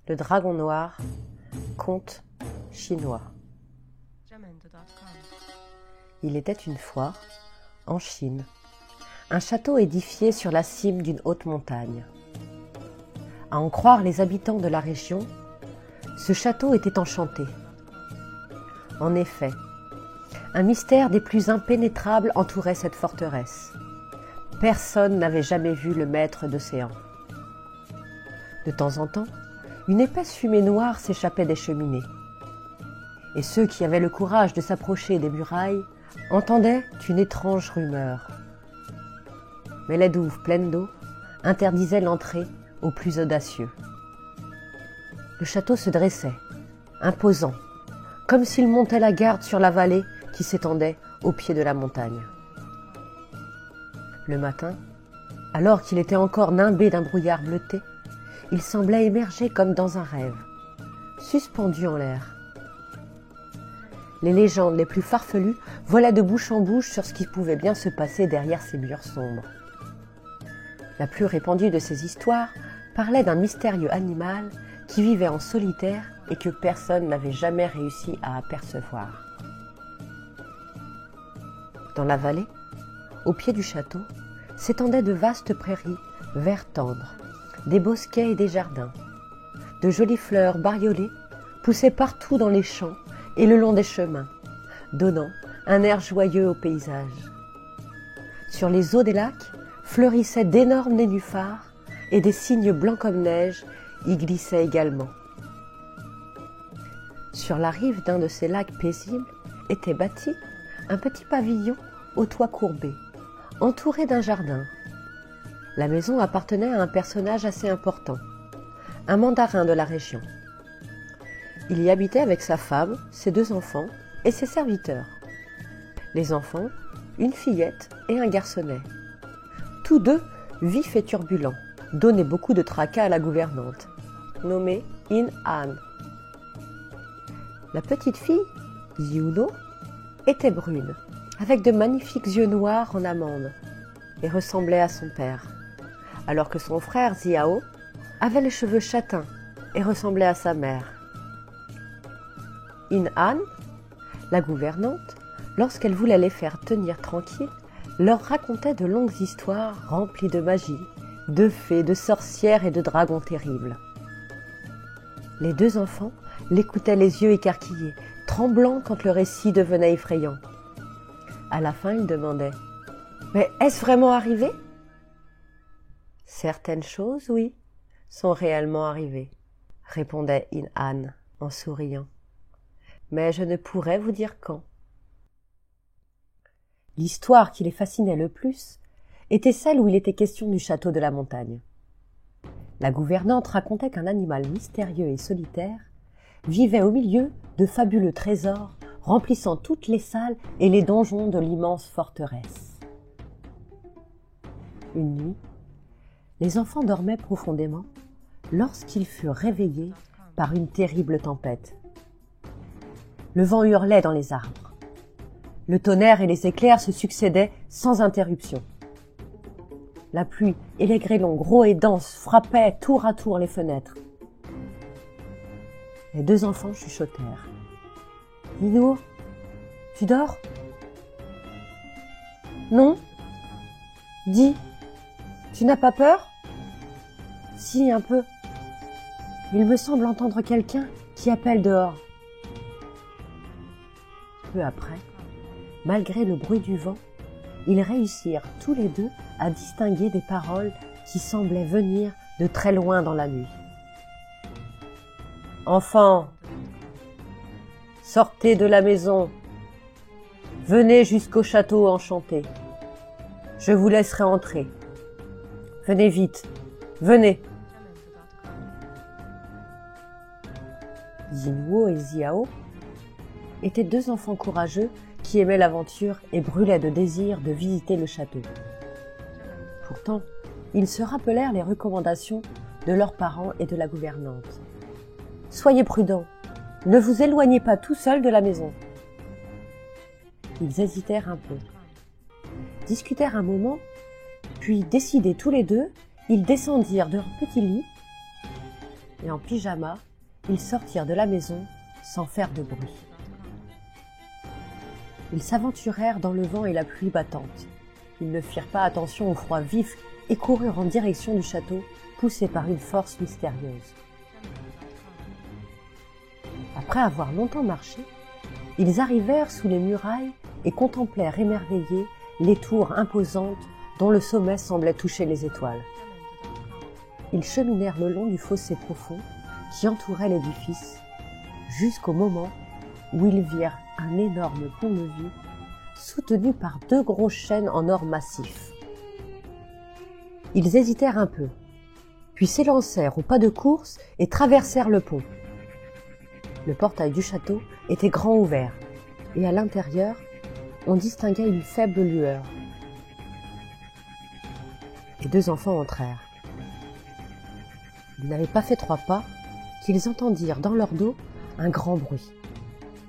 Le dragon noir, conte chinois. Il était une fois, en Chine, un château édifié sur la cime d'une haute montagne. À en croire les habitants de la région, ce château était enchanté. En effet, un mystère des plus impénétrables entourait cette forteresse. Personne n'avait jamais vu le maître d'océan. De temps en temps, une épaisse fumée noire s'échappait des cheminées. Et ceux qui avaient le courage de s'approcher des murailles entendaient une étrange rumeur. Mais les douves pleines d'eau interdisaient l'entrée aux plus audacieux. Le château se dressait, imposant, comme s'il montait la garde sur la vallée qui s'étendait au pied de la montagne. Le matin, alors qu'il était encore nimbé d'un brouillard bleuté, il semblait émerger comme dans un rêve, suspendu en l'air. Les légendes les plus farfelues volaient de bouche en bouche sur ce qui pouvait bien se passer derrière ces murs sombres. La plus répandue de ces histoires parlait d'un mystérieux animal qui vivait en solitaire et que personne n'avait jamais réussi à apercevoir. Dans la vallée, au pied du château, s'étendaient de vastes prairies vert tendre, des bosquets et des jardins. De jolies fleurs bariolées poussaient partout dans les champs et le long des chemins, donnant un air joyeux au paysage. Sur les eaux des lacs fleurissaient d'énormes nénuphars et des cygnes blancs comme neige y glissaient également. Sur la rive d'un de ces lacs paisibles était bâti un petit pavillon au toit courbé, entouré d'un jardin. La maison appartenait à un personnage assez important, un mandarin de la région. Il y habitait avec sa femme, ses 2 enfants et ses serviteurs. Les enfants, une fillette et un garçonnet. Tous 2 vifs et turbulents, donnaient beaucoup de tracas à la gouvernante, nommée In-An. La petite fille, Yuno, était brune, avec de magnifiques yeux noirs en amande, et ressemblait à son père, alors que son frère Xiao avait les cheveux châtains et ressemblait à sa mère. In-An, la gouvernante, lorsqu'elle voulait les faire tenir tranquilles, leur racontait de longues histoires remplies de magie, de fées, de sorcières et de dragons terribles. Les 2 enfants l'écoutaient les yeux écarquillés, tremblants quand le récit devenait effrayant. À la fin, ils demandaient « Mais est-ce vraiment arrivé ?» Certaines choses, oui, sont réellement arrivées, répondait In-An en souriant. Mais je ne pourrais vous dire quand. L'histoire qui les fascinait le plus était celle où il était question du château de la montagne. La gouvernante racontait qu'un animal mystérieux et solitaire vivait au milieu de fabuleux trésors remplissant toutes les salles et les donjons de l'immense forteresse. Une nuit, les enfants dormaient profondément lorsqu'ils furent réveillés par une terrible tempête. Le vent hurlait dans les arbres. Le tonnerre et les éclairs se succédaient sans interruption. La pluie et les grêlons gros et denses frappaient tour à tour les fenêtres. Les 2 enfants chuchotèrent. « Nino, tu dors ? Non ? Dis, tu n'as pas peur ? Si, un peu. Il me semble entendre quelqu'un qui appelle dehors. » Peu après, malgré le bruit du vent, ils réussirent tous les 2 à distinguer des paroles qui semblaient venir de très loin dans la nuit. « Enfants, sortez de la maison, venez jusqu'au château enchanté. Je vous laisserai entrer. Venez vite, venez. » Jinwo et Xiao étaient 2 enfants courageux qui aimaient l'aventure et brûlaient de désir de visiter le château. Pourtant, ils se rappelèrent les recommandations de leurs parents et de la gouvernante. « Soyez prudents, ne vous éloignez pas tout seuls de la maison. » Ils hésitèrent un peu, discutèrent un moment, puis décidés tous les 2, ils descendirent de leur petit lit et en pyjama, ils sortirent de la maison sans faire de bruit. Ils s'aventurèrent dans le vent et la pluie battante. Ils ne firent pas attention au froid vif et coururent en direction du château, poussés par une force mystérieuse. Après avoir longtemps marché, ils arrivèrent sous les murailles et contemplèrent émerveillés les tours imposantes dont le sommet semblait toucher les étoiles. Ils cheminèrent le long du fossé profond qui entourait l'édifice, jusqu'au moment où ils virent un énorme pont-levis soutenu par 2 gros chênes en or massif. Ils hésitèrent un peu, puis s'élancèrent au pas de course et traversèrent le pont. Le portail du château était grand ouvert, et à l'intérieur, on distinguait une faible lueur. Les 2 enfants entrèrent. Ils n'avaient pas fait 3 pas qu'ils entendirent dans leur dos un grand bruit.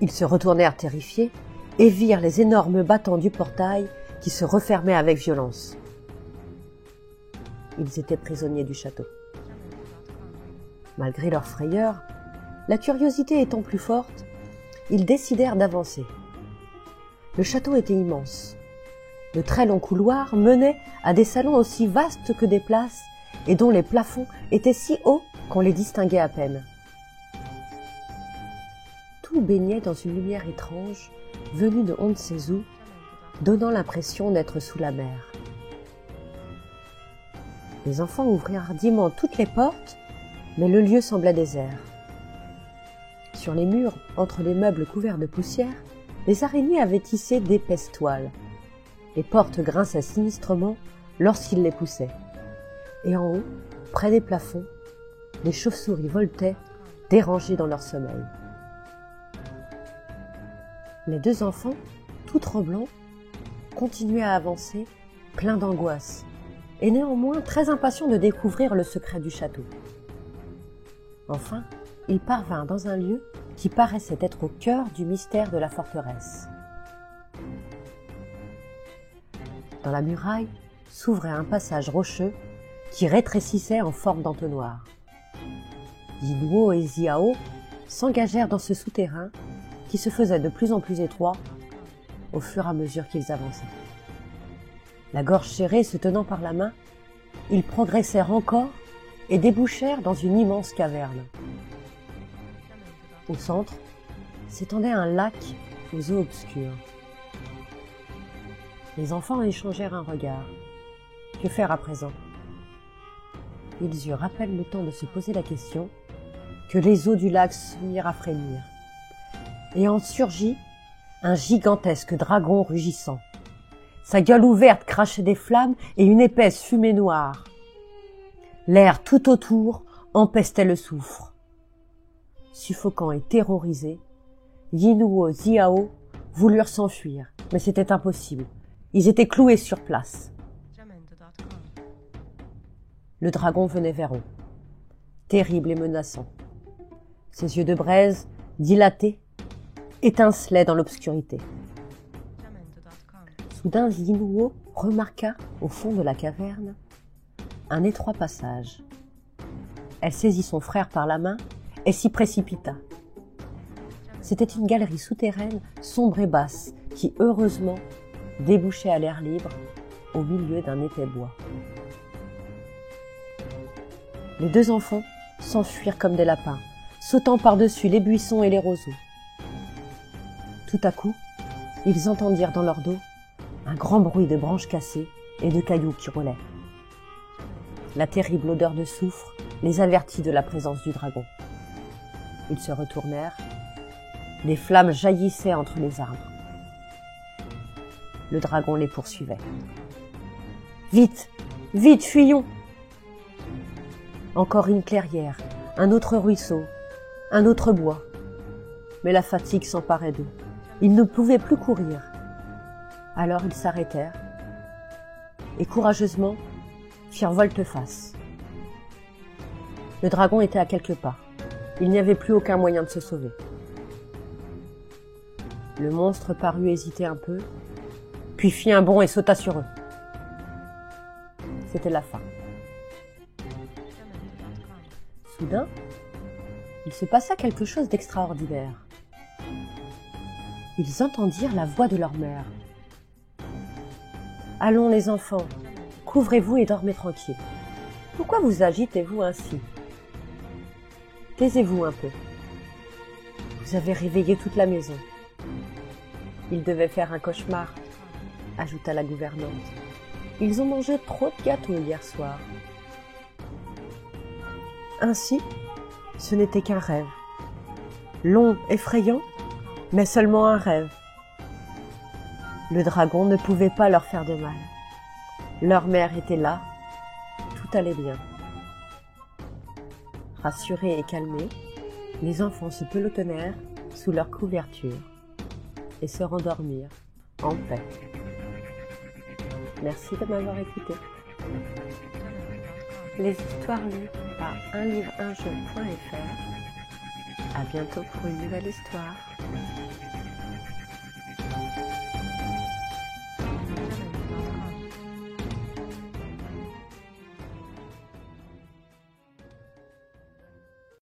Ils se retournèrent terrifiés et virent les énormes battants du portail qui se refermaient avec violence. Ils étaient prisonniers du château. Malgré leur frayeur, la curiosité étant plus forte, ils décidèrent d'avancer. Le château était immense. De très longs couloirs menaient à des salons aussi vastes que des places et dont les plafonds étaient si hauts qu'on les distinguait à peine. Tout baignait dans une lumière étrange, venue de on ne sait où, donnant l'impression d'être sous la mer. Les enfants ouvrirent hardiment toutes les portes, mais le lieu semblait désert. Sur les murs, entre les meubles couverts de poussière, les araignées avaient tissé d'épaisses toiles. Les portes grinçaient sinistrement lorsqu'ils les poussaient. Et en haut, près des plafonds, des chauves-souris voletaient, dérangées dans leur sommeil. Les 2 enfants, tout tremblants, continuaient à avancer, pleins d'angoisse, et néanmoins très impatients de découvrir le secret du château. Enfin, ils parvinrent dans un lieu qui paraissait être au cœur du mystère de la forteresse. Dans la muraille s'ouvrait un passage rocheux qui rétrécissait en forme d'entonnoir. Yinuo et Xiao s'engagèrent dans ce souterrain qui se faisait de plus en plus étroit au fur et à mesure qu'ils avançaient. La gorge serrée se tenant par la main, ils progressèrent encore et débouchèrent dans une immense caverne. Au centre s'étendait un lac aux eaux obscures. Les enfants échangèrent un regard. Que faire à présent? Ils eurent à peine le temps de se poser la question que les eaux du lac se mirent à frémir. Et en surgit un gigantesque dragon rugissant. Sa gueule ouverte crachait des flammes et une épaisse fumée noire. L'air tout autour empestait le soufre. Suffocants et terrorisés, Yinuo et Xiao voulurent s'enfuir, mais c'était impossible. Ils étaient cloués sur place. Le dragon venait vers eux, terrible et menaçant. Ses yeux de braise, dilatés, étincelaient dans l'obscurité. Soudain, Yinuo remarqua, au fond de la caverne, un étroit passage. Elle saisit son frère par la main et s'y précipita. C'était une galerie souterraine sombre et basse qui, heureusement, débouchait à l'air libre au milieu d'un épais bois. Les 2 enfants s'enfuirent comme des lapins, sautant par-dessus les buissons et les roseaux. Tout à coup, ils entendirent dans leur dos un grand bruit de branches cassées et de cailloux qui roulaient. La terrible odeur de soufre les avertit de la présence du dragon. Ils se retournèrent. Des flammes jaillissaient entre les arbres. Le dragon les poursuivait. « Vite, vite, fuyons !» Encore une clairière, un autre ruisseau, un autre bois. Mais la fatigue s'emparait d'eux. Ils ne pouvaient plus courir. Alors ils s'arrêtèrent et courageusement firent volte-face. Le dragon était à quelques pas. Il n'y avait plus aucun moyen de se sauver. Le monstre parut hésiter un peu, puis fit un bond et sauta sur eux. C'était la fin. Soudain, il se passa quelque chose d'extraordinaire. Ils entendirent la voix de leur mère. « Allons les enfants, couvrez-vous et dormez tranquille. Pourquoi vous agitez-vous ainsi? Taisez-vous un peu. Vous avez réveillé toute la maison. » Ils devaient faire un cauchemar, ajouta la gouvernante. Ils ont mangé trop de gâteaux hier soir. Ainsi, ce n'était qu'un rêve. Long, effrayant, mais seulement un rêve. Le dragon ne pouvait pas leur faire de mal. Leur mère était là, tout allait bien. Rassurés et calmés, les enfants se pelotonnèrent sous leur couverture et se rendormirent en paix. Merci de m'avoir écouté. Les histoires lues par unlivreunjeu.fr. À bientôt pour une nouvelle histoire.